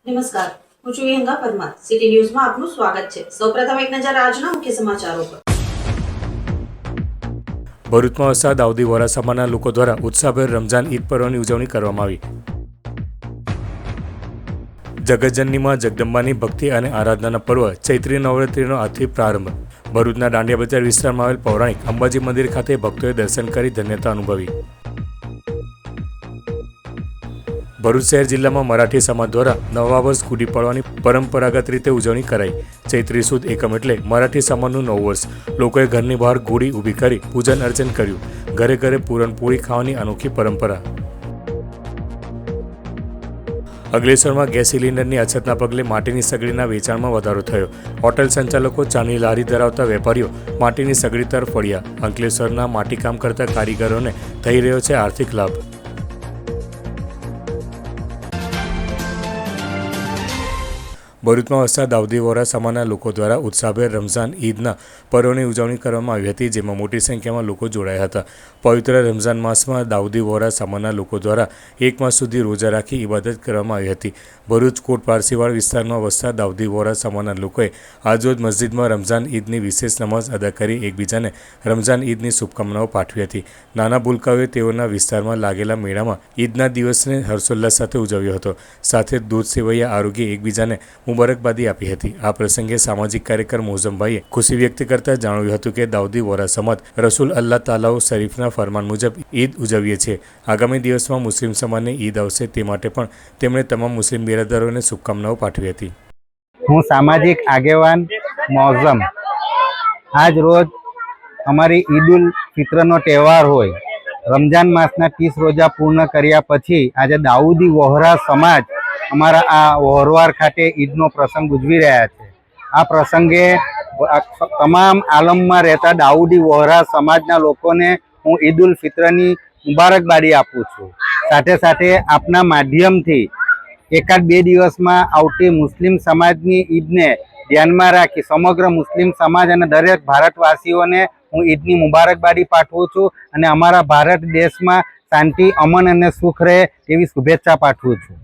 નમસ્કાર, હું છું વિહંગા પરમાર. સિટી ન્યૂઝમાં આપનું સ્વાગત છે. સૌપ્રથમ એક નજર આજના મુખ્ય સમાચારો પર. ભરૂચમાં વસતા દાઉદી વોરા સમાજના લોકો દ્વારા ઉત્સાહભેર રમઝાન ઈદ પર્વની ઉજવણી કરવામાં આવી. જગતજનનીમાં જગદંબાની ભક્તિ અને આરાધનાના પર્વ ચૈત્રી નવરાત્રિનો આજથી પ્રારંભ. ભરૂચના દાંડિયા બજાર વિસ્તારમાં આવેલ પૌરાણિક અંબાજી મંદિર ખાતે ભક્તોએ દર્શન કરી ધન્યતા અનુભવી. ભરૂચ શહેર જિલ્લામાં મરાઠી સમાજ દ્વારા નવા વર્ષ ગુડી પડવાની પરંપરાગત રીતે ઉજવણી કરાઈ. ચૈત્રી સુદ એકમ એટલે મરાઠી સમાજનું નવું વર્ષ. લોકોએ ઘરની બહાર ગુડી ઊભી કરી પૂજન અર્ચન કર્યું. ઘરે ઘરે પૂરણપૂરી ખાવાની અનોખી પરંપરા. અંકલેશ્વરમાં ગેસ સિલિન્ડરની અછતના પગલે માટીની સગડીના વેચાણમાં વધારો થયો. હોટેલ સંચાલકો, ચાની લારી ધરાવતા વેપારીઓ માટીની સગડી તરફ વળ્યા. અંકલેશ્વરના માટીકામ કરતા કારીગરોને થઈ રહ્યો છે આર્થિક લાભ. ભરૂચમાં વસતા દાઉદી વોરા સમાજના લોકો દ્વારા ઉત્સાહભેર રમઝાન ઈદના પર્વની ઉજવણી કરવામાં આવી હતી, જેમાં મોટી સંખ્યામાં લોકો જોડાયા હતા. પવિત્ર રમઝાન માસમાં દાઉદી વોરા સમાજના લોકો દ્વારા એક માસ સુધી રોજા રાખી ઇબાદત કરવામાં આવી હતી. ભરૂચ કોટ પારસીવાડ વિસ્તારમાં વસતા દાઉદી વોરા સમાજના લોકોએ આજરોજ મસ્જિદમાં રમઝાન ઈદની વિશેષ નમાઝ અદા કરી એકબીજાને રમઝાન ઈદની શુભકામનાઓ પાઠવી હતી. નાના ભૂલકાઓએ તેઓના વિસ્તારમાં લાગેલા મેળામાં ઈદના દિવસને હર્ષોલ્લાસ સાથે ઉજવ્યો હતો. સાથે દૂધ સેવૈયા આરોગ્ય એકબીજાને મુબારકબાદી આપી હતી. આ પ્રસંગે સામાજિક કાર્યકર મોઝમભાઈએ ખુશી વ્યક્ત કરતા જણાવ્યું હતું કે દાઉદી વોરા સમાજ રસૂલ અલ્લાહ તાલાહુ શરીફના ફરમાન મુજબ ઈદ ઉજવીએ છીએ. આગામી દિવસમાં મુસ્લિમ સમાજને ઈદ આવશે તે માટે પણ તેમણે તમામ મુસ્લિમ બિરાદરોને શુભકામનાઓ પાઠવી હતી. હું સામાજિક આગેવાન મોઝમ. આજ રોજ અમારી ઈદ ઉલ ફિત્રનો તહેવાર હોય. રમજાન માસના 30 રોજા પૂર્ણ કર્યા પછી આજે દાઉદી વોહરા સમાજ અમારા આ વહોરવાર ખાતે ઈદનો પ્રસંગ ઉજવી રહ્યા છે. આ પ્રસંગે તમામ આલમમાં રહેતા દાઉદી વહોરા સમાજના લોકોને હું ઈદ ઉલ ફિત્રની મુબારકબાદી આપું છું. સાથે સાથે આપના માધ્યમથી એકાદ બે દિવસમાં આવતી મુસ્લિમ સમાજની ઈદને ધ્યાનમાં રાખી સમગ્ર મુસ્લિમ સમાજ અને દરેક ભારતવાસીઓને હું ઈદની મુબારકબાદી પાઠવું છું અને અમારા ભારત દેશમાં શાંતિ, અમન અને સુખ રહે તેવી શુભેચ્છા પાઠવું છું.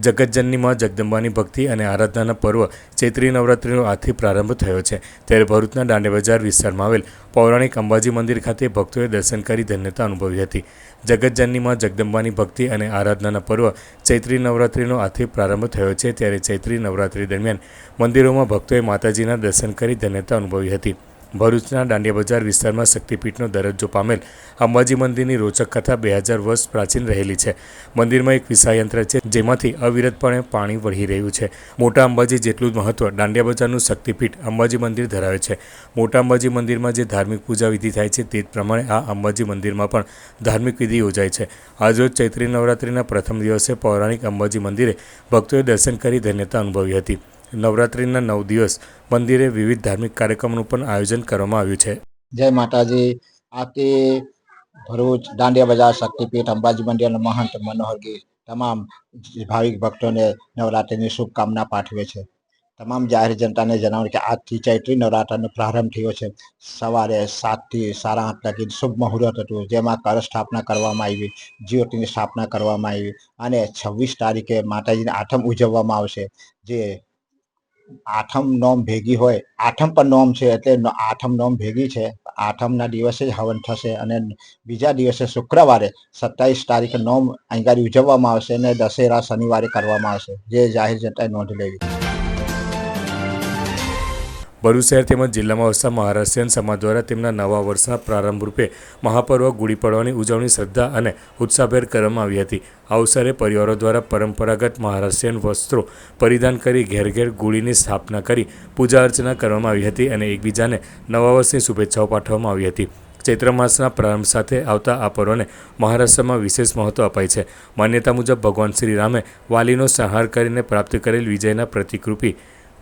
જગતજનનીમાં જગદંબાની ભક્તિ અને આરાધનાના પર્વ ચૈત્રી નવરાત્રિનો આજથી પ્રારંભ થયો છે. ત્યારે ભરૂચના દાંડિયા બજાર વિસ્તારમાં આવેલ પૌરાણિક અંબાજી મંદિર ખાતે ભક્તોએ દર્શન કરી ધન્યતા અનુભવી હતી. જગતજનનીમાં જગદંબાની ભક્તિ અને આરાધનાના પર્વ ચૈત્રી નવરાત્રિનો આજથી પ્રારંભ થયો છે. ત્યારે ચૈત્રી નવરાત્રિ દરમિયાન મંદિરોમાં ભક્તોએ માતાજીના દર્શન કરી ધન્યતા અનુભવી હતી. ભરૂચના દાંડિયા બજાર વિસ્તારમાં શક્તિપીઠનો દરજ્જો પામેલ અંબાજી મંદિરની રોચક કથા 2000 વર્ષ પ્રાચીન રહેલી છે. મંદિરમાં એક વિષાયંત્ર છે જેમાંથી અવિરતપણે પાણી વહી રહ્યું છે. મોટા અંબાજી જેટલું જ મહત્વ દાંડિયા બજારનું શક્તિપીઠ અંબાજી મંદિર ધરાવે છે. મોટા અંબાજી મંદિરમાં જે ધાર્મિક પૂજા વિધિ થાય છે તે જ પ્રમાણે આ અંબાજી મંદિરમાં પણ ધાર્મિક વિધિ યોજાય છે. આજરોજ ચૈત્રી નવરાત્રિના પ્રથમ દિવસે પૌરાણિક અંબાજી મંદિરે ભક્તોએ દર્શન કરી ધન્યતા અનુભવી હતી. નવરાત્રિના 9 દિવસ મંદિરે વિવિધ ધાર્મિક કાર્યક્રમોનું પણ આયોજન કરવામાં આવ્યું છે. જય માતાજી. આથી ભરૂચ દાંડિયા બજાર શક્તિપીઠ અંબાજી મંદિરના મહંત મનોહરગીર તમામ ભાવિક ભક્તોને નવરાત્રિની શુભકામના પાઠવે છે. તમામ જાહેર જનતાને જણાવ્યું કે આજથી ચૈત્રી નવરાત્રનો પ્રારંભ થયો છે. સવારે 7 થી 8:30 લગી શુભ મુહૂર્ત હતું, જેમાં કળશ સ્થાપના કરવામાં આવી, જ્યોતિની સ્થાપના કરવામાં આવી અને 26 તારીખે માતાજીની આઠમ ઉજવવામાં આવશે. જે આઠમ નોમ ભેગી હોય, આઠમ પણ નોમ છે એટલે આઠમ નોમ ભેગી છે. આઠમના દિવસે જ હવન થશે અને બીજા દિવસે શુક્રવારે 27 તારીખે નોમ અહીં ઉજવવામાં આવશે અને દશેરા શનિવારે કરવામાં આવશે, જે જાહેર જનતાએ નોંધ લેવી. ભરૂચ શહેર તેમજ જિલ્લામાં વસતા મહારાષ્ટ્રીયન સમાજ દ્વારા તેમના નવા વર્ષના પ્રારંભ રૂપે મહાપર્વ ગુડી પડવાની ઉજવણી શ્રદ્ધા અને ઉત્સાહભેર કરવામાં આવી હતી. આ અવસરે પરિવારો દ્વારા પરંપરાગત મહારાષ્ટ્રીયન વસ્ત્રો પરિધાન કરી ઘેર ઘેર ગુડીની સ્થાપના કરી પૂજા અર્ચના કરવામાં આવી હતી અને એકબીજાને નવા વર્ષની શુભેચ્છાઓ પાઠવવામાં આવી હતી. ચૈત્ર માસના પ્રારંભ સાથે આવતા આ પર્વને મહારાષ્ટ્રમાં વિશેષ મહત્વ અપાય છે. માન્યતા મુજબ ભગવાન શ્રી રામે વાલીનો સંહાર કરીને પ્રાપ્ત કરેલ વિજયના પ્રતિકરૂપી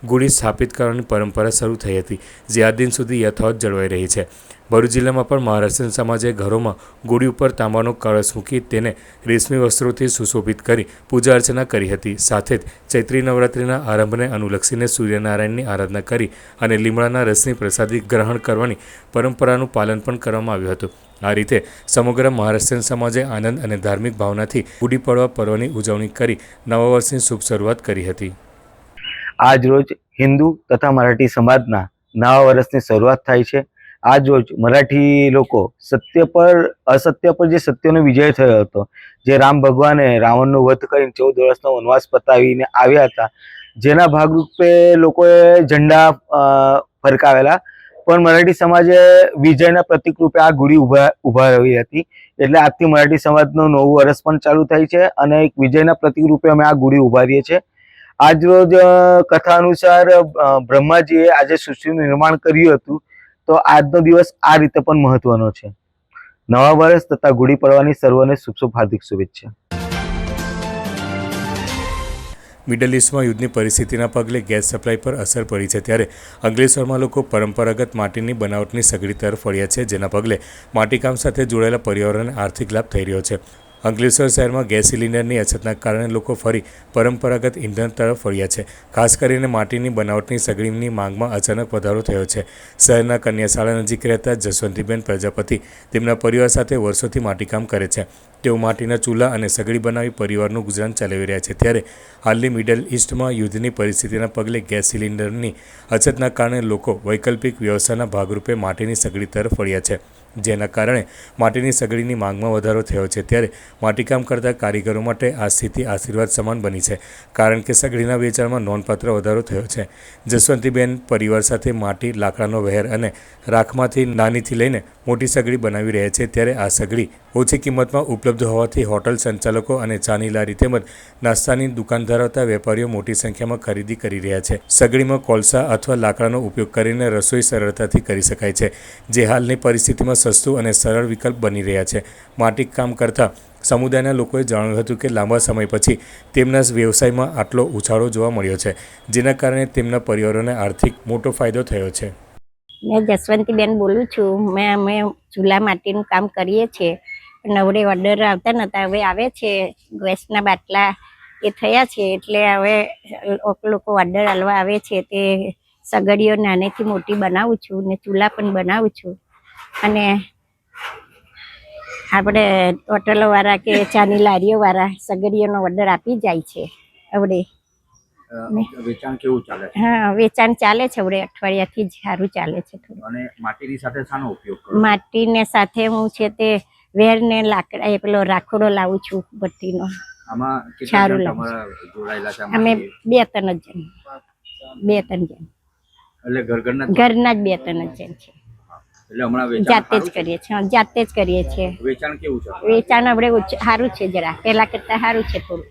ગુડી સ્થાપિત કરવાની પરંપરા શરૂ થઈ હતી, જે આજ દિન સુધી યથાવત જળવાઈ રહી છે. ભરૂચ જિલ્લામાં પણ મહારાષ્ટ્રીયન સમાજે ઘરોમાં ગુડી ઉપર તાંબાનો કળશ મૂકી તેને રેશમી વસ્ત્રોથી સુશોભિત કરી પૂજા અર્ચના કરી હતી. સાથે જ ચૈત્રી નવરાત્રિના આરંભને અનુલક્ષીને સૂર્યનારાયણની આરાધના કરી અને લીમડાના રસની પ્રસાદી ગ્રહણ કરવાની પરંપરાનું પાલન પણ કરવામાં આવ્યું હતું. આ રીતે સમગ્ર મહારાષ્ટ્રીયન સમાજે આનંદ અને ધાર્મિક ભાવનાથી ગુડી પડવા પર્વની ઉજવણી કરી નવા વર્ષની શુભ શરૂઆત કરી હતી. આજ રોજ હિન્દુ તથા મરાઠી સમાજના નવા વર્ષની શરૂઆત થાય છે. આજ રોજ મરાઠી લોકો સત્ય પર અસત્ય પર જે સત્યનો વિજય થયો હતો, જે રામ ભગવાને રાવણનો વધ કરીને 14 વર્ષનો વનવાસ પતાવીને આવ્યા હતા, જેના ભાગરૂપે લોકોએ ઝંડા ફરકાવેલા. પણ મરાઠી સમાજે વિજયના પ્રતિક રૂપે આ ગુડી ઉભા રહી હતી. એટલે આજથી મરાઠી સમાજનું નવું વર્ષ પણ ચાલુ થાય છે અને એક વિજયના પ્રતિક રૂપે અમે આ ગુડી ઉભારીએ છીએ. આજ રોજ કથા અનુસાર બ્રહ્માજીએ આજે સૃષ્ટિનું નિર્માણ કર્યું હતું, તો આજનો દિવસ આ રીતે પણ મહત્વનો છે. નવા વર્ષ તથા ગુડી પડવાની સર્વને શુભ હાર્દિક શુભેચ્છા. મિડલ ઇસ્ટમાં યુદ્ધની પરિસ્થિતિના પગલે ગેસ સપ્લાય પર અસર પડી છે, ત્યારે અંકલેશ્વરમાં લોકો પરંપરાગત માટીની બનાવટની સગડી તરફ વળ્યા છે, જેના પગલે માટીકામ સાથે જોડાયેલા પરિવારોને આર્થિક લાભ થઈ રહ્યો છે. અંકલેશ્વર શહેરમાં ગેસ સિલિન્ડરની અછતના કારણે લોકો ફરી પરંપરાગત ઇંધણ તરફ વળ્યા છે. ખાસ કરીને માટીની બનાવટની સગડીની માંગમાં અચાનક વધારો થયો છે. શહેરના કન્યાશાળા નજીક રહેતા જસવંતીબેન પ્રજાપતિ તેમના પરિવાર સાથે વર્ષોથી માટીકામ કરે છે. તેઓ માટીના ચૂલા અને સગડી બનાવી પરિવારનું ગુજરાન ચલાવી રહ્યા છે. ત્યારે હાલની મિડલ ઇસ્ટમાં યુદ્ધની પરિસ્થિતિના પગલે ગેસ સિલિન્ડરની અછતના કારણે લોકો વૈકલ્પિક વ્યવસાયના ભાગરૂપે માટીની સગડી તરફ વળ્યા છે, જેના કારણે માટીની સગડીની માંગમાં વધારો થયો છે. ત્યારે માટીકામ કરતા કારીગરો માટે આ સ્થિતિ આશીર્વાદ સમાન બની છે, કારણ કે સગડીના વેચાણમાં નોંધપાત્ર વધારો થયો છે. જસવંતીબેન પરિવાર સાથે માટી, લાકડાનો વહેર અને રાખમાંથી નાનીથી લઈને મોટી સગડી બનાવી રહ્યા છે. ત્યારે આ સગડી ઓછી કિંમતમાં ઉપલબ્ધ હોવાથી હોટલ સંચાલકો અને ચાની લારી તેમજ નાસ્તાની દુકાન ધરાવતા વેપારીઓ મોટી સંખ્યામાં ખરીદી કરી રહ્યા છે. સગડીમાં કોલસા અથવા લાકડાનો ઉપયોગ કરીને રસોઈ સરળતાથી કરી શકાય છે, જે હાલની પરિસ્થિતિમાં સસ્તું અને સરળ વિકલ્પ બની રહ્યા છે. માટીકામ કરતા સમુદાયના લોકોએ જણાવ્યું હતું કે લાંબા સમય પછી તેમના વ્યવસાયમાં આટલો ઉછાળો જોવા મળ્યો છે, જેના કારણે તેમના પરિવારોને આર્થિક મોટો ફાયદો થયો છે. મેં જસવંતીબેન બોલું છું. અમે ચૂલા માટીનું કામ કરીએ છીએ. નવડે ઓર્ડર આવતા નહોતા, હવે આવે છે. ગેસના બાટલા એ થયા છે, એટલે હવે લોકો ઓર્ડર આલવા આવે છે. તે સગડીઓ નાનેથી મોટી બનાવું છું ને ચૂલા પણ બનાવું છું. અને આપણે હોટલોવાળા કે ચાની લારીઓવાળા સગડીઓનો ઓર્ડર આપી જાય છે. હવે વેચાણ કેવું ચાલે છે? હા, વેચાણ ચાલે છે. હવે અઠવાડિયાથી જ સારું ચાલે છે. થોડું. અને માટીની સાથે શાનો ઉપયોગ કરો? માટીને સાથે હું છે તે વેરને લાકડા પેલો રાખોડો લાવું છું ભઠ્ઠીનો. આમાં કેટલા સારું જણ લાગે તમારા જોડાયેલા છે? અમે 2-3 જણ. 2-3 જણ એટલે ઘરના ઘરના જ 2-3 જણ છે. એટલે હમણાં વેચાણ જાતે જ કરીએ છીએ. જાતે જ કરીએ છીએ. વેચાણ કેવું છે? વેચાણ આપણે સારું છે, જરા પહેલા કરતાં સારું છે થોડું.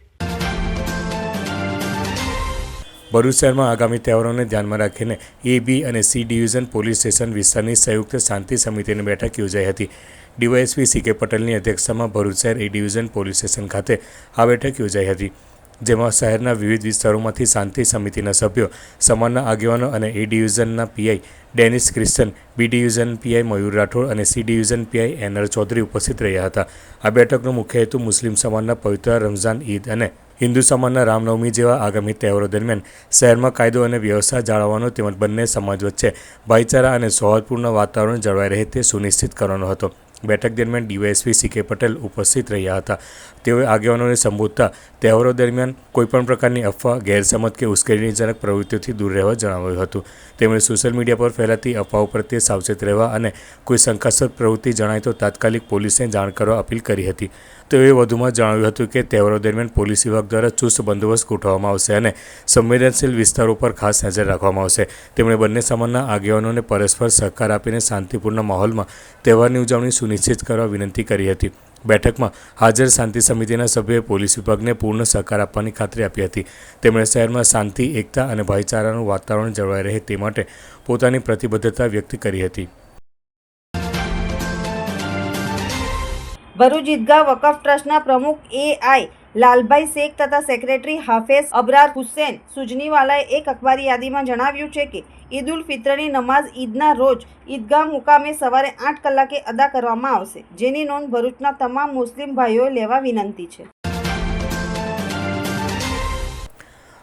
ભરૂચ શહેરમાં આગામી તહેવારોને ધ્યાનમાં રાખીને A, B અને C ડિવિઝન પોલીસ સ્ટેશન વિસ્તારની સંયુક્ત શાંતિ સમિતિની બેઠક યોજાઈ હતી. DYSP C.K. પટેલની અધ્યક્ષતામાં ભરૂચ શહેર A ડિવિઝન પોલીસ સ્ટેશન ખાતે આ બેઠક યોજાઈ હતી, જેમાં શહેરના વિવિધ વિસ્તારોમાંથી શાંતિ સમિતિના સભ્યો, સમાજના આગેવાનો અને A ડિવિઝનના PI Dennis Christian, B division PI Mayur Rathod અને C division PI NR Chaudhary ઉપસ્થિત રહ્યા હતા. આ બેઠકનો મુખ્ય હેતુ મુસ્લિમ સમાજના પવિત્ર રમઝાન ઈદ અને હિન્દુ સમાજના રામનવમી જેવા આગામી તહેવારો દરમિયાન શહેરમાં કાયદો અને વ્યવસ્થા જાળવવાનો તેમજ બંને સમાજ વચ્ચે ભાઈચારા અને સૌહાર્દપૂર્ણ વાતાવરણ જળવાઈ રહે તે સુનિશ્ચિત કરવાનો હતો. બેઠક દરમિયાન ડીવાયએસપી C.K. પટેલ ઉપસ્થિત રહ્યા હતા. તેઓએ આગેવાનોને સંબોધતા તહેવારો દરમિયાન કોઈપણ પ્રકારની અફવા, ગેરસમજ કે ઉશ્કેરણીજનક પ્રવૃત્તિઓથી દૂર રહેવા જણાવ્યું હતું. તેમણે સોશિયલ મીડિયા પર ફેલાતી અફવાઓ પ્રત્યે સાવચેત રહેવા અને કોઈ શંકાસ્પદ પ્રવૃત્તિ જણાય તો તાત્કાલિક પોલીસને જાણ કરવા અપીલ કરી હતી. તેઓએ વધુમાં જણાવ્યું હતું કે તહેવારો દરમિયાન પોલીસ વિભાગ દ્વારા ચુસ્ત બંદોબસ્ત ગોઠવવામાં આવશે અને સંવેદનશીલ વિસ્તારો પર ખાસ નજર રાખવામાં આવશે. તેમણે બંને સમાજના આગેવાનોને પરસ્પર સહકાર આપીને શાંતિપૂર્ણ માહોલમાં તહેવારની ઉજવણી સુનિશ્ચિત કરવા વિનંતી કરી હતી. બેઠકમાં હાજર શાંતિ સમિતિના સભ્યોએ પોલીસ વિભાગને પૂર્ણ સહકાર આપવાની ખાતરી આપી હતી. તેમણે શહેરમાં શાંતિ, એકતા અને ભાઈચારાનું વાતાવરણ જળવાઈ રહે તે માટે પોતાની પ્રતિબદ્ધતા વ્યક્ત કરી હતી. ભરૂચ ઈદગાહ વકફ ટ્રસ્ટના પ્રમુખ A.I. લાલભાઈ શેખ તથા સેક્રેટરી હાફેઝ અબરાર હુસેન સુજનીવાલાએ એક અખબારી યાદીમાં જણાવ્યું છે કે ઈદ ઉલ ફિત્રની નમાઝ ઈદના રોજ ઈદગાહ મુકામે સવારે 8 કલાકે અદા કરવામાં આવશે, જેની નોંધ ભરૂચના તમામ મુસ્લિમ ભાઈઓએ લેવા વિનંતી છે.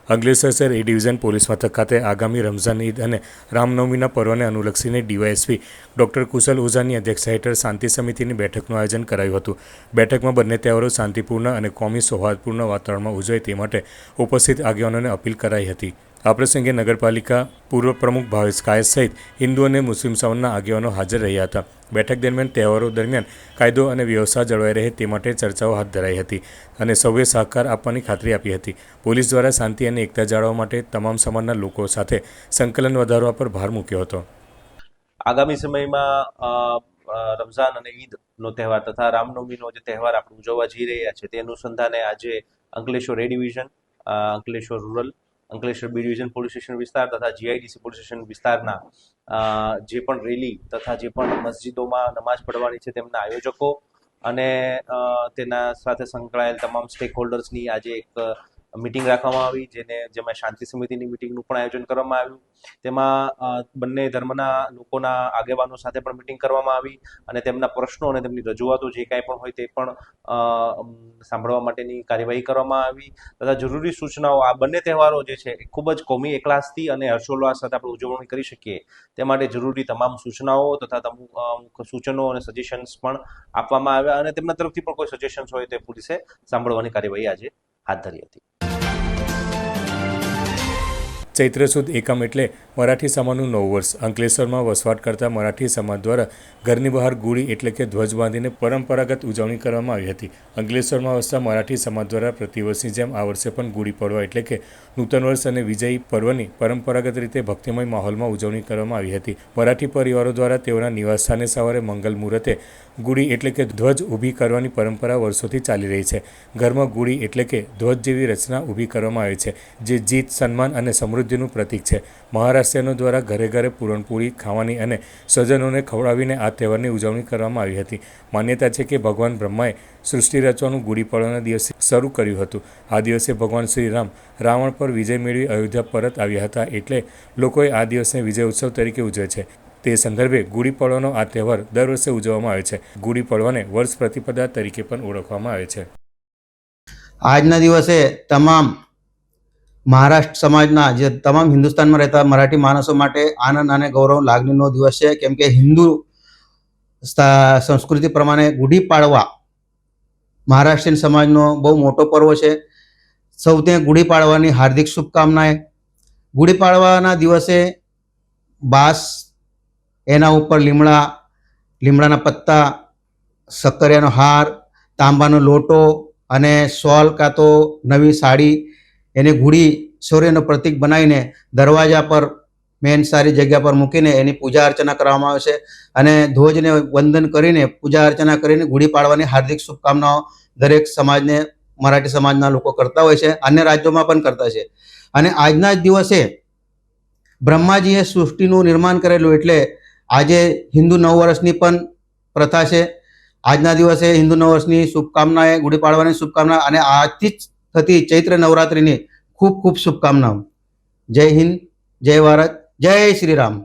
અંકલેશ્વર શહેર એ ડિવિઝન પોલીસ મથક ખાતે આગામી રમઝાન ઈદ અને રામનવમીના પર્વને અનુલક્ષીને ડીવાયએસપી ડૉક્ટર કુશલ ઓઝાની અધ્યક્ષતા હેઠળ શાંતિ સમિતિની બેઠકનું આયોજન કરાયું હતું. બેઠકમાં બંને તહેવારો શાંતિપૂર્ણ અને કોમી સૌહાર્દપૂર્ણ વાતાવરણમાં ઉજવાય તે માટે ઉપસ્થિત આગેવાનોને અપીલ કરાઈ હતી. આ પ્રસંગે નગરપાલિકા પૂર્વ પ્રમુખ ભાવેશ કાયસ સહિત હિન્દુ અને મુસ્લિમ સમાજના આગેવાનો હાજર રહ્યા હતા. બેઠક દરમિયાન તહેવારો દરમિયાન કાયદો અને વ્યવસ્થા જળવાઈ રહે તે માટે ચર્ચાઓ હાથ ધરાઈ હતી અને સૌએ સહકાર આપવાની ખાતરી આપી હતી. પોલીસ દ્વારા શાંતિ અને એકતા જાળવવા માટે તમામ સમાજના લોકો સાથે સંકલન વધારવા પર ભાર મૂક્યો હતો. આગામી સમયમાં રમઝાન અને ઈદનો તહેવાર તથા રામનવમીનો જે તહેવાર આપણે ઉજવવા જઈ રહ્યા છે તે અનુસંધાને આજે Ankleshwar A division, Ankleshwar rural, Ankleshwar B division police station વિસ્તાર તથા જીઆઈડીસી પોલીસ સ્ટેશન વિસ્તારના જે પણ રેલી તથા જે પણ મસ્જિદોમાં નમાઝ પઢવાની છે તેમના આયોજકો અને તેના સાથે સંકળાયેલ તમામ સ્ટેક હોલ્ડર્સની આજે એક મિટિંગ રાખવામાં આવી, જેમાં શાંતિ સમિતિની મિટિંગનું પણ આયોજન કરવામાં આવ્યું. તેમાં બંને ધર્મના લોકોના આગેવાનો સાથે પણ મિટિંગ કરવામાં આવી અને તેમના પ્રશ્નો અને તેમની રજૂઆતો જે કાંઈ પણ હોય તે પણ સાંભળવા માટેની કાર્યવાહી કરવામાં આવી તથા જરૂરી સૂચનાઓ. આ બંને તહેવારો જે છે એ ખૂબ જ કોમી એકલાસથી અને હર્ષોલ્લાસ સાથે આપણે ઉજવણી કરી શકીએ તે માટે જરૂરી તમામ સૂચનાઓ તથા અમુક સૂચનો અને સજેશન્સ પણ આપવામાં આવ્યા અને તેમના તરફથી પણ કોઈ સજેશન્સ હોય તે પોલીસે સાંભળવાની કાર્યવાહી આજે હાથ ધરી હતી. ચૈત્ર સુદ એકમ એટલે મરાઠી સમાજનું નવું વર્ષ. અંકલેશ્વરમાં વસવાટ કરતા મરાઠી સમાજ દ્વારા ઘરની બહાર ગુડી એટલે કે ધ્વજ બાંધીને પરંપરાગત ઉજવણી કરવામાં આવી હતી. અંકલેશ્વરમાં વસતા મરાઠી સમાજ દ્વારા પ્રતિવર્ષની જેમ આ વર્ષે પણ ગુડી પડવા એટલે કે નૂતન વર્ષ અને વિજયી પર્વની પરંપરાગત રીતે ભક્તિમય માહોલમાં ઉજવણી કરવામાં આવી હતી. મરાઠી પરિવારો દ્વારા તેઓના નિવાસસ્થાને સવારે મંગલ મુહૂર્તે ગુડી એટલે કે ધ્વજ ઊભી કરવાની પરંપરા વર્ષોથી ચાલી રહી છે. ઘરમાં ગુડી એટલે કે ધ્વજ જેવી રચના ઊભી કરવામાં આવે છે જે જીત, સન્માન અને સમૃદ્ધિનું પ્રતીક છે. મહારાષ્ટ્રીયનો દ્વારા ઘરે ઘરે પૂરણપૂરી ખાવાની અને સ્વજનોને ખવડાવીને આ તહેવારની ઉજવણી કરવામાં આવી હતી. માન્યતા છે કે ભગવાન બ્રહ્માએ સૃષ્ટિ રચવાનું ગુડી પડવાના દિવસે શરૂ કર્યું હતું. આ દિવસે ભગવાન શ્રી રામ રાવણ પર વિજય મેળવી અયોધ્યા પરત આવ્યા હતા, એટલે લોકોએ આ દિવસને વિજય ઉત્સવ તરીકે ઉજવે છે. તે સંદર્ભે ગુડી પડવાનો આ તહેવાર દર વર્ષે ઉજવવામાં આવે છે. ગુડી પડવાને વર્ષ પ્રતિપદા તરીકે પણ ઓળખવામાં આવે છે. આજના દિવસે તમામ મહારાષ્ટ્ર સમાજના જે તમામ હિન્દુસ્તાનમાં રહેતા મરાઠી માણસો માટે આનંદ અને ગૌરવ લાગણીનો દિવસ છે. કેમ કે હિન્દુ સંસ્કૃતિ પ્રમાણે ગુડી પાડવા મહારાષ્ટ્રીયન સમાજનો બહુ મોટો પર્વ છે. સૌને ગુડી પાડવાની હાર્દિક શુભકામનાએ. ગુડી પાડવાના દિવસે બાંસ, એના ઉપર લીમડાના પત્તા, શક્કરિયાનો હાર, તાંબાનો લોટો અને શોલ કાં તો નવી સાડી એને ગુડી શૌર્યનો પ્રતીક બનાવીને દરવાજા પર મેન સારી જગ્યા પર મૂકીને એની પૂજા અર્ચના કરવામાં આવે છે અને ધ્વજને વંદન કરીને પૂજા અર્ચના કરીને ગુડી પાડવાની હાર્દિક શુભકામનાઓ દરેક સમાજને, મરાઠી સમાજના લોકો કરતા હોય છે. અન્ય રાજ્યોમાં પણ કરતા છે. અને આજના જ દિવસે બ્રહ્માજીએ સૃષ્ટિનું નિર્માણ કરેલું એટલે આજે હિન્દુ નવ વર્ષની પણ પ્રથા છે. આજના દિવસે હિન્દુ નવ વર્ષની શુભકામનાએ, ગુડી પાડવાની શુભકામના અને આજથી જ થતી ચૈત્ર નવરાત્રિની ખૂબ ખૂબ શુભકામનાઓ. જય હિન્દ, જય ભારત, જય શ્રી રામ.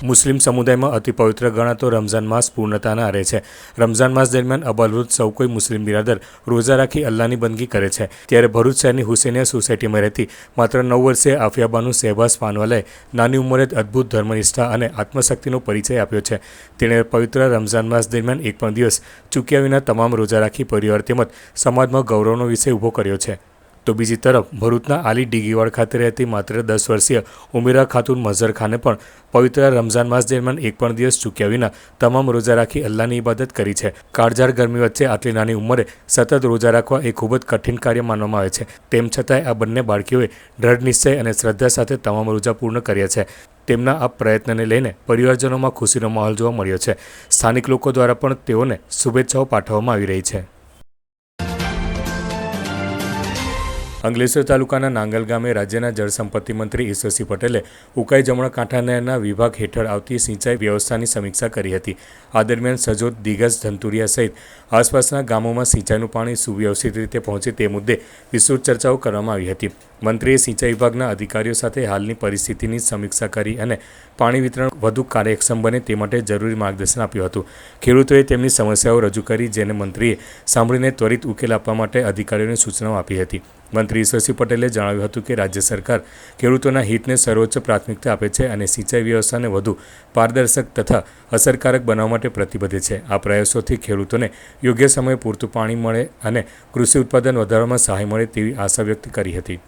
મુસ્લિમ સમુદાયમાં અતિ પવિત્ર ગણાતો રમઝાન માસ પૂર્ણતાના આરે છે. રમઝાન માસ દરમિયાન અબાલવૃદ્ધ સૌ કોઈ મુસ્લિમ બિરાદર રોઝા રાખી અલ્લાહની બંદગી કરે છે. ત્યારે ભરૂચ શહેરની હુસેનિયા સોસાયટીમાં રહેતી માત્ર 9 વર્ષીય આફિયાબાનુ શહેબાઝ પાનવાલાએ નાની ઉંમરે જ અદ્ભુત ધર્મનિષ્ઠા અને આત્મશક્તિનો પરિચય આપ્યો છે. તેણે પવિત્ર રમઝાન માસ દરમિયાન એક પણ દિવસ ચૂક્યા વિના તમામ રોજા રાખી પરિવાર તેમજ સમાજમાં ગૌરવનો વિષય ઊભો કર્યો છે. તો બીજી તરફ ભરૂચના આલી ડીગીવાડ ખાતે રહેતી માત્ર 10 વર્ષીય ઉમેરા ખાતુન મઝહર ખાને પણ પવિત્ર રમઝાન માસ દરમિયાન એક પણ દિવસ ચૂક્યા વિના તમામ રોજા રાખી અલ્લાહની ઇબાદત કરી છે. કાળઝાળ ગરમી વચ્ચે આટલી નાની ઉંમરે સતત રોજા રાખવા એ ખૂબ જ કઠિન કાર્ય માનવામાં આવે છે. તેમ છતાંય આ બંને બાળકીઓએ દ્રઢ નિશ્ચય અને શ્રદ્ધા સાથે તમામ રોજા પૂર્ણ કર્યા છે. તેમના આ પ્રયત્નને લઈને પરિવારજનોમાં ખુશીનો માહોલ જોવા મળ્યો છે. સ્થાનિક લોકો દ્વારા પણ તેઓને શુભેચ્છાઓ પાઠવવામાં આવી રહી છે. અંકલેશ્વર તાલુકાના નાંગલ ગામે રાજ્યના જળસંપત્તિ મંત્રી ઈશ્વરસિંહ પટેલે ઉકાઈ જમણા કાંઠા નહેરના વિભાગ હેઠળ આવતી સિંચાઈ વ્યવસ્થાની સમીક્ષા કરી હતી. આ દરમિયાન સજોદ, દિગજ, ધંતુરિયા સહિત આસપાસના ગામોમાં સિંચાઈનું પાણી સુવ્યવસ્થિત રીતે પહોંચે તે મુદ્દે વિસ્તૃત ચર્ચાઓ કરવામાં આવી હતી. મંત્રીએ સિંચાઈ વિભાગના અધિકારીઓ સાથે હાલની પરિસ્થિતિની સમીક્ષા કરી અને પાણી વિતરણ વધુ કાર્યક્ષમ બને તે માટે જરૂરી માર્ગદર્શન આપ્યું હતું. ખેડૂતોએ તેમની સમસ્યાઓ રજૂ કરી, જેને મંત્રીએ સાંભળીને ત્વરિત ઉકેલ આપવા માટે અધિકારીઓને સૂચનાઓ આપી હતી. મંત્રી ઈશ્વરસિંહ પટેલે જણાવ્યું હતું કે રાજ્ય સરકાર ખેડૂતોના હિતને સર્વોચ્ચ પ્રાથમિકતા આપે છે અને સિંચાઈ વ્યવસ્થાને વધુ પારદર્શક તથા અસરકારક બનાવવા માટે પ્રતિબદ્ધ છે. આ પ્રયાસોથી ખેડૂતોને યોગ્ય સમયે પૂરતું પાણી મળે અને કૃષિ ઉત્પાદન વધારવામાં સહાય મળે તેવી આશા વ્યક્ત કરી હતી.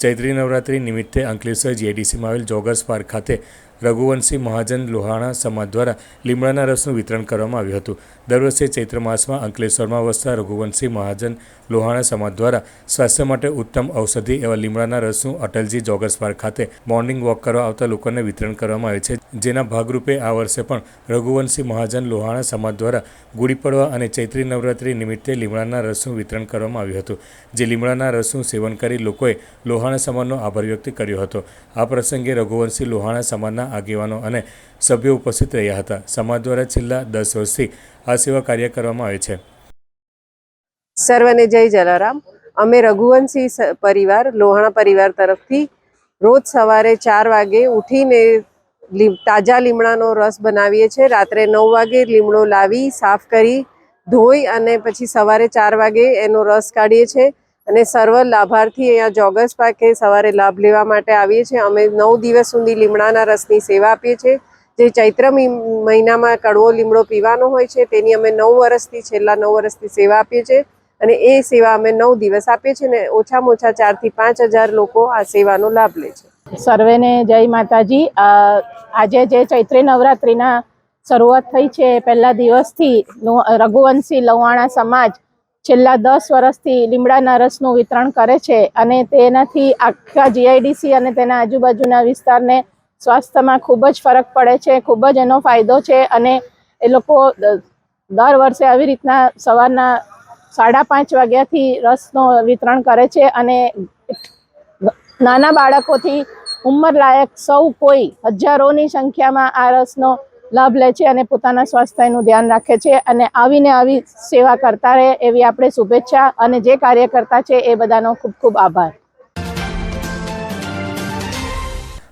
ચૈત્રી નવરાત્રિ નિમિત્તે અંકલેશ્વર જીઆઈડીસીમાં આવેલ જોગર્સ પાર્ક ખાતે રઘુવંશી મહાજન લોહાણા સમાજ દ્વારા લીમડાના રસનું વિતરણ કરવામાં આવ્યું હતું. દર વર્ષે ચૈત્ર માસમાં અંકલેશ્વરમાં વસતા રઘુવંશી મહાજન લોહાણા સમાજ દ્વારા સ્વાસ્થ્ય માટે ઉત્તમ ઔષધિ એવા લીમડાના રસનું અટલજી જોગર્સ પાર્ક ખાતે મોર્નિંગ વોક કરવા આવતા લોકોને વિતરણ કરવામાં આવે છે. જેના ભાગરૂપે આ વર્ષે પણ રઘુવંશી મહાજન લોહાણા સમાજ દ્વારા ગુડી પડવા અને ચૈત્રી નવરાત્રિ નિમિત્તે લીમડાના રસનું વિતરણ કરવામાં આવ્યું હતું. જે લીમડાના રસનું સેવન કરી લોકોએ લોહાણા સમાજનો આભાર વ્યક્ત કર્યો હતો. આ પ્રસંગે રઘુવંશી લોહાણા સમાજના આગેવાનો અને સભ્યો ઉપસ્થિત રહ્યા હતા. સમાજ દ્વારા છેલ્લા 10 વર્ષથી આ સેવા કાર્ય કરવામાં આવે છે. સર્વને જય જલારામ. અમે રઘુવંશી પરિવાર લોહાણા પરિવાર તરફથી રોજ સવારે 4 વાગે ઉઠીને તાજા લીમડાનો રસ બનાવીએ છીએ. રાત્રે 9 વાગે લીમડો લાવી સાફ કરી ધોઈ અને પછી સવારે 4 વાગે એનો રસ કાઢીએ છીએ અને સર્વ લાભાર્થી અહીંયા જોગર્સ પાર્કે સવારે લાભ લેવા માટે આવીએ છીએ. અમે 9 દિવસ સુધી લીમડાના રસની સેવા આપીએ છીએ. જે ચૈત્ર મહિનામાં કડવો લીમડો પીવાનો હોય છે તેની અમે છેલ્લા 9 વર્ષથી સેવા આપીએ છીએ અને એ સેવા અમે 9 દિવસ આપીએ છીએ ને ઓછામાં ઓછા 4 થી 5 હજાર લોકો આ સેવાનો લાભ લે છે. સર્વેને જય માતાજી. આજે જે ચૈત્રી નવરાત્રિના શરૂઆત થઈ છે પહેલા દિવસથી રઘુવંશી લોહાણા સમાજ છેલ્લા 10 વર્ષથી લીમડાના રસનું વિતરણ કરે છે અને તેનાથી આખા જીઆઈડીસી અને તેના આજુબાજુના વિસ્તારને સ્વાસ્થ્યમાં ખૂબ જ ફરક પડે છે, ખૂબ જ એનો ફાયદો છે અને એ લોકો દર વર્ષે આવી રીતના સવારના 5:30 વાગ્યાથી રસનો વિતરણ કરે છે અને નાના બાળકોથી ઉંમરલાયક સૌ કોઈ હજારોની સંખ્યામાં આ રસનો લાભ લે છે અને પોતાના સ્વાસ્થ્યનું ધ્યાન રાખે છે અને આવીને આવી સેવા કરતા રહે એવી આપણે શુભેચ્છા અને જે કાર્યકર્તા છે એ બધાનો ખૂબ ખૂબ આભાર.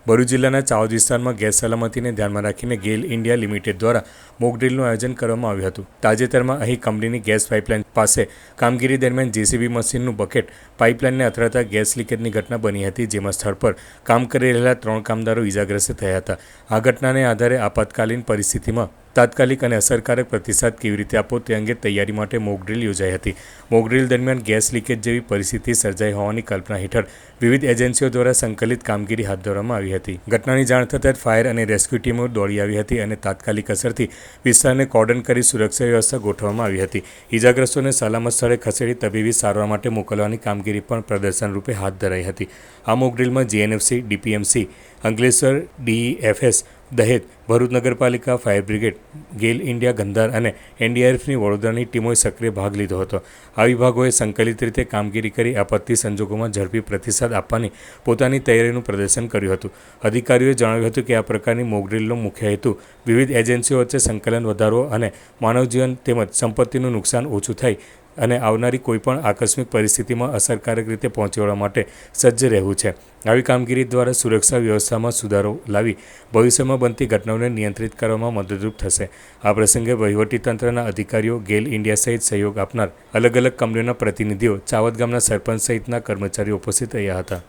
ભરૂચ જિલ્લાના ચાવડ વિસ્તારમાં ગેસ સલામતીને ધ્યાનમાં રાખીને ગેલ ઇન્ડિયા લિમિટેડ દ્વારા મોકડ્રીલનું આયોજન કરવામાં આવ્યું હતું. તાજેતરમાં અહીં કંપનીની ગેસ પાઇપલાઇન પાસે કામગીરી દરમિયાન જેસીબી મશીનનું બકેટ પાઇપલાઇનને અથડાતા ગેસ લીકેજની ઘટના બની હતી, જેમાં સ્થળ પર કામ કરી રહેલા 3 કામદારો ઇજાગ્રસ્ત થયા હતા. આ ઘટનાને આધારે આપાતકાલીન પરિસ્થિતિમાં તાત્કાલિક અને અસરકારક પ્રતિસાદ કેવી રીતે આપવો તે અંગે તૈયારી માટે મોકડ્રીલ યોજાઈ હતી. મોકડ્રીલ દરમિયાન ગેસ લીકેજ જેવી પરિસ્થિતિ સર્જાઈ હોવાની કલ્પના હેઠળ વિવિધ એજન્સીઓ દ્વારા સંકલિત કામગીરી હાથ ધરવામાં આવી હતી. ઘટનાની જાણ થતાં જ ફાયર અને રેસ્ક્યુ ટીમો દોડી આવી હતી અને તાત્કાલિક અસરથી વિસ્તારને કોર્ડન કરી સુરક્ષા વ્યવસ્થા ગોઠવવામાં આવી હતી. ઇજાગ્રસ્તોને સલામત સ્થળે ખસેડી તબીબી સારવાર માટે મોકલવાની કામગીરી પણ પ્રદર્શન રૂપે હાથ ધરાઈ હતી. આ મોકડ્રીલમાં જીએનએફસી, ડીપીએમસી, અંકલેશ્વર ડીઈએફએસ, દહેજ, ભરૂચ નગરપાલિકા, ફાયર બ્રિગેડ, ગેલ ઇન્ડિયા ગંધાર અને એનડીઆરએફની વડોદરાની ટીમોએ સક્રિય ભાગ લીધો હતો. આ વિભાગોએ સંકલિત રીતે કામગીરી કરી આપત્તિ સંજોગોમાં ઝડપી પ્રતિસાદ આપવાની પોતાની તૈયારીનું પ્રદર્શન કર્યું હતું. અધિકારીઓએ જણાવ્યું હતું કે આ પ્રકારની મોકડ્રીલનો મુખ્ય હેતુ વિવિધ એજન્સીઓ વચ્ચે સંકલન વધારવો અને માનવજીવન તેમજ સંપત્તિનું નુકસાન ઓછું થાય અને આવનારી કોઈપણ આકસ્મિક પરિસ્થિતિમાં અસરકારક રીતે પહોંચી વળવા માટે સજ્જ રહેવું છે. આવી કામગીરી દ્વારા સુરક્ષા વ્યવસ્થામાં સુધારો લાવી ભવિષ્યમાં બનતી ઘટનાઓને નિયંત્રિત કરવામાં મદદરૂપ થશે. આ પ્રસંગે વહીવટીતંત્રના અધિકારીઓ, ગેલ ઇન્ડિયા સહિત સહયોગ આપનાર અલગ અલગ કંપનીઓના પ્રતિનિધિઓ, ચાવદ ગામના સરપંચ સહિતના કર્મચારીઓ ઉપસ્થિત રહ્યા હતા.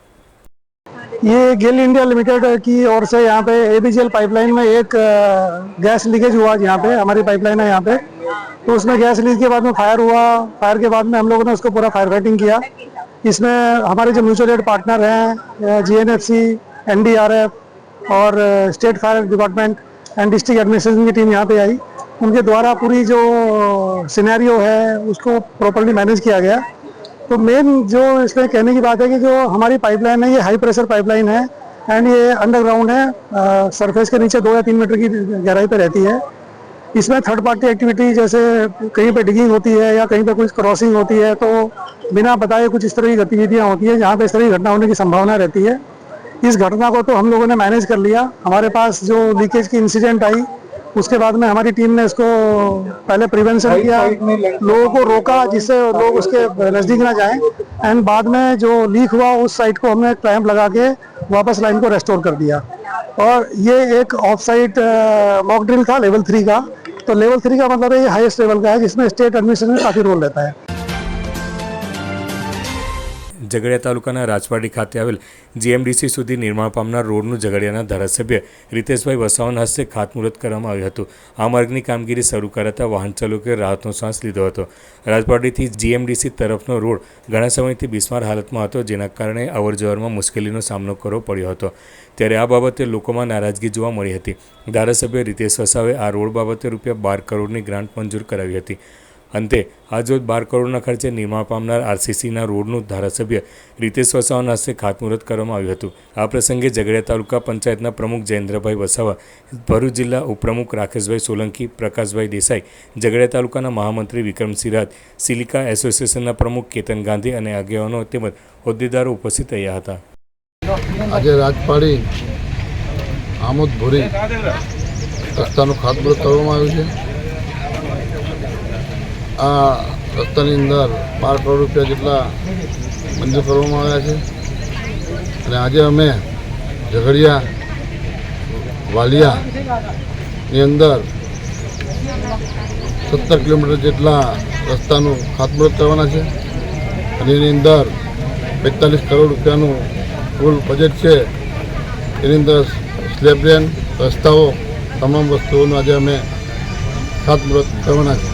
ये गेल इंडिया लिमिटेड की ओर से यहाँ पे एबीजीएल पाइपलाइन में एक गैस लीकेज हुआ. यहाँ पे हमारी पाइपलाइन है यहाँ पे, तो उसमें गैस लीक के बाद में फायर हुआ. फायर के बाद में हम लोगों ने उसको पूरा फायर फाइटिंग किया. इसमें हमारे जो म्यूचुअल एड पार्टनर हैं जीएनएफसी, एनडीआरएफ और state fire department and district administration की टीम यहाँ पे आई. उनके द्वारा पूरी जो सिनेरियो है उसको प्रॉपर्ली मैनेज किया गया. तो मेन जो इसमें कहने की बात है कि जो हमारी पाइपलाइन है ये हाई प्रेशर पाइपलाइन है एंड ये अंडरग्राउंड है. सरफेस के नीचे 2 या 3 मीटर की गहराई पे रहती है. इसमें थर्ड पार्टी एक्टिविटी जैसे कहीं पे डिगिंग होती है या कहीं पे कुछ क्रॉसिंग होती है तो बिना बताए कुछ इस तरह की गतिविधियाँ होती है जहाँ पे इस तरह की घटना होने की संभावना रहती है. इस घटना को तो हम लोगों ने मैनेज कर लिया. हमारे पास जो लीकेज की इंसिडेंट आई उसके बाद में हमारी टीम ने इसको पहले प्रिवेंशन किया, लोगों को रोका जिससे लोग उसके नज़दीक ना जाएं, एंड बाद में जो लीक हुआ उस साइड को हमने क्लैंप लगा के वापस लाइन को रेस्टोर कर दिया। और ये एक ऑफ साइट मॉक ड्रिल था लेवल 3 का। तो लेवल 3 का मतलब ये हाईएस्ट लेवल का है, जिसमें स्टेट एडमिनिस्ट्रेशन काफ़ी रोल रहता है। ઝઘડિયા તાલુકાના રાજપાટી ખાતે આવેલ જીએમડીસી સુધી નિર્માણ પામનાર રોડનું ઝઘડિયાના ધારાસભ્ય રીતેશભાઈ વસાવાના હસ્તે ખાતમુહૂર્ત કરવામાં આવ્યું હતું। આ માર્ગની કામગીરી શરૂ કરાતા વાહન ચાલકોએ રાહતનો શ્વાસ લીધો હતો। રાજપાટીથી જીએમડીસી તરફનો રોડ ઘણા સમયથી બિસ્માર હાલતમાં હતો, જેના કારણે અવરજવરમાં મુશ્કેલીનો સામનો કરવો પડ્યો હતો। ત્યારે આ બાબતે લોકોમાં નારાજગી જોવા મળી હતી। ધારાસભ્ય રીતેશ વસાવે આ રોડ બાબતે ₹12 કરોડની ગ્રાન્ટ મંજૂર કરાવી હતી। અંતે આજરોજ 12 કરોડના ખર્ચે નિર્માણ પામનાર આરસીસીના રોડનું ધારાસભ્ય રીતેશ વસાવાના હસ્તે ખાતમુહૂર્ત કરવામાં આવ્યું હતું। આ પ્રસંગે ઝઘડિયા તાલુકા પંચાયતના પ્રમુખ જયેન્દ્રભાઈ વસાવા, ભરૂચ જિલ્લા ઉપપ્રમુખ રાકેશભાઈ સોલંકી, પ્રકાશભાઈ દેસાઈ, ઝઘડિયા તાલુકાના મહામંત્રી વિક્રમસિંહ રાજ, સિલિકા એસોસિએશનના પ્રમુખ કેતન ગાંધી અને આગેવાનો તેમજ હોદ્દેદારો ઉપસ્થિત રહ્યા હતા। આજે રાજપાડી આમોદ ભૂરી રસ્તાનું ખાતમુહૂર્ત કરવામાં આવ્યું છે। આ રસ્તાની અંદર 12 કરોડ રૂપિયા જેટલા મંજૂર કરવામાં આવ્યા છે અને આજે અમે ઝઘડિયા વાલિયાની અંદર 17 કિલોમીટર જેટલા રસ્તાનું ખાતમુહૂર્ત કરવાના છે અને એની અંદર 45 કરોડ રૂપિયાનું કુલ બજેટ છે। એની અંદર સ્લેબ રેન, રસ્તાઓ, તમામ વસ્તુઓનું આજે અમે ખાતમુહૂર્ત કરવાના છે।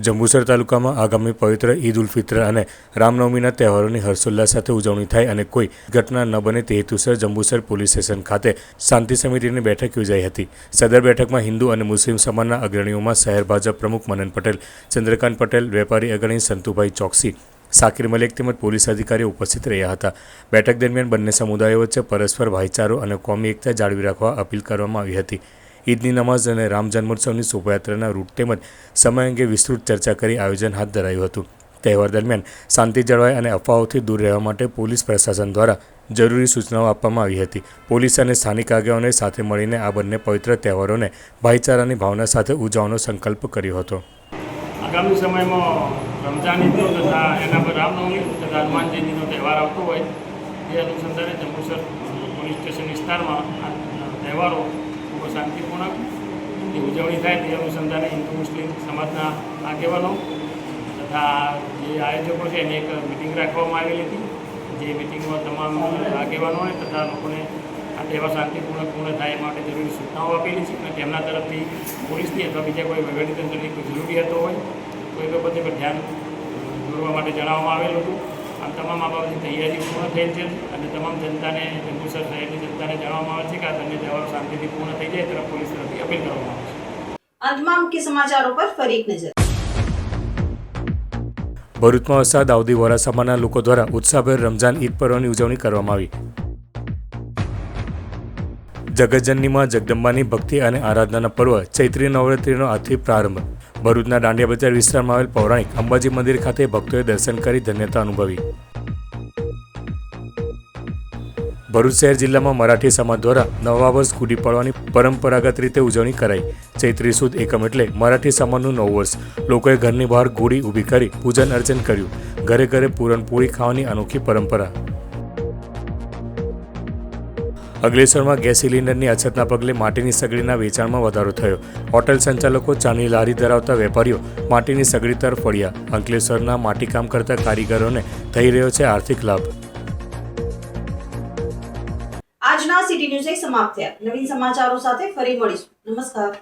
જંબુસર તાલુકામાં આગામી પવિત્ર ઈદ ઉલ ફિત્ર અને રામનવમીના તહેવારોની હર્ષોલ્લાસ સાથે ઉજવણી થાય અને કોઈ ઘટના ન બને તે હેતુસર જંબુસર પોલીસ સ્ટેશન ખાતે શાંતિ સમિતિની બેઠક યોજાઈ હતી। સદર બેઠકમાં હિન્દુ અને મુસ્લિમ સમાજના અગ્રણીઓમાં શહેર ભાજપ પ્રમુખ મનન પટેલ, ચંદ્રકાંત પટેલ, વેપારી અગ્રણી સંતુભાઈ ચોકસી, સાકિર મલિક તેમજ પોલીસ અધિકારીઓ ઉપસ્થિત રહ્યા હતા। બેઠક દરમિયાન બંને સમુદાયો વચ્ચે પરસ્પર ભાઈચારો અને કોમી એકતા જાળવી રાખવા અપીલ કરવામાં આવી હતી। ઈદની નમાઝ અને રામ જન્મોત્સવની શોભાયાત્રાના રૂટ તેમજ સમય અંગે વિસ્તૃત ચર્ચા કરી આયોજન હાથ ધરાયું હતું। તહેવાર દરમિયાન શાંતિ જળવાય અને અફવાઓથી દૂર રહેવા માટે પોલીસ પ્રશાસન દ્વારા જરૂરી સૂચનાઓ આપવામાં આવી હતી। પોલીસ અને સ્થાનિક આગેવાનોએ સાથે મળીને આ બંને પવિત્ર તહેવારોને ભાઈચારાની ભાવના સાથે ઉજવવાનો સંકલ્પ કર્યો હતો। આગામી સમયમાં રમઝાન ઈદનો તથા એના પર રામનવમી તથા હનુમાન જયંતીનો તહેવાર આવતો હોય એ અનુસંધાને જંબુસર પોલીસ સ્ટેશન વિસ્તારમાં આ તહેવારો ખૂબ શાંતિપૂર્ણ ઉજવણી થાય તે અનુસંધાને હિન્દુ મુસ્લિમ સમાજના આગેવાનો તથા જે આયોજકો છે એની એક મિટિંગ રાખવામાં આવેલી હતી। જે મિટિંગમાં તમામ આગેવાનોને તથા લોકોને આ તહેવાર શાંતિપૂર્ણ પૂર્ણ થાય એ માટે જરૂરી સૂચનાઓ આપેલી છે અને તેમના તરફથી પોલીસની અથવા બીજા કોઈ વહીવટીતંત્રની કોઈ જરૂરિયાતો હોય કોઈ બાબતે પર ધ્યાન દોરવા માટે જણાવવામાં આવેલું હતું। આમ તમામ આ બાબતની તૈયારી પૂર્ણ થયેલ છે અને તમામ જનતાને જંબુસર શહેરની જનતાને જણાવવામાં આવે છે કે આ બંને તહેવારો શાંતિથી પૂર્ણ થઈ જાય તરફ પોલીસ તરફથી અપીલ કરવામાં આવે છે। અંતમાં મુખ્ય સમાચારો પર ફરી એક નજર। ભરૂચમાં વસતા દાઉદી વોરા સમાજના લોકો દ્વારા ઉત્સાહભેર રમઝાન ઈદ પર્વની ઉજવણી કરવામાં આવી। જગતજનની માં જગદંબાની ભક્તિ અને આરાધનાના પર્વ ચૈત્રી નવરાત્રિનો આજથી પ્રારંભ। ભરૂચના દાંડિયા બજાર વિસ્તારમાં આવેલ પૌરાણિક અંબાજી મંદિર ખાતે ભક્તોએ દર્શન કરી ધન્યતા અનુભવી। ભરૂચ શહેર જિલ્લામાં મરાઠી સમાજ દ્વારા નવા વર્ષ ગુડી પડવાની પરંપરાગત રીતે ઉજવણી કરાઈ। ચૈત્રી સુદ એકમ એટલે મરાઠી સમાજનું નવું વર્ષ। લોકોએ ઘરની બહાર ગુડી ઊભી કરી પૂજન અર્ચન કર્યું। ઘરે ઘરે પૂરણપૂરી ખાવાની અનોખી પરંપરા। અંકલેશ્વરમાં ગેસ સિલિન્ડરની અછતના પગલે માટીની સગડીના વેચાણમાં વધારો થયો। હોટેલ સંચાલકો, ચાની લારી ધરાવતા વેપારીઓ માટીની સગડી તરફ વળ્યા। અંકલેશ્વરના માટીકામ કરતા કારીગરોને થઈ રહ્યો છે આર્થિક લાભ। આજના સિટી ન્યૂઝ સમાપ્ત થયા। નવીન સમાચારો સાથે ફરી મળીશું। નમસ્કાર।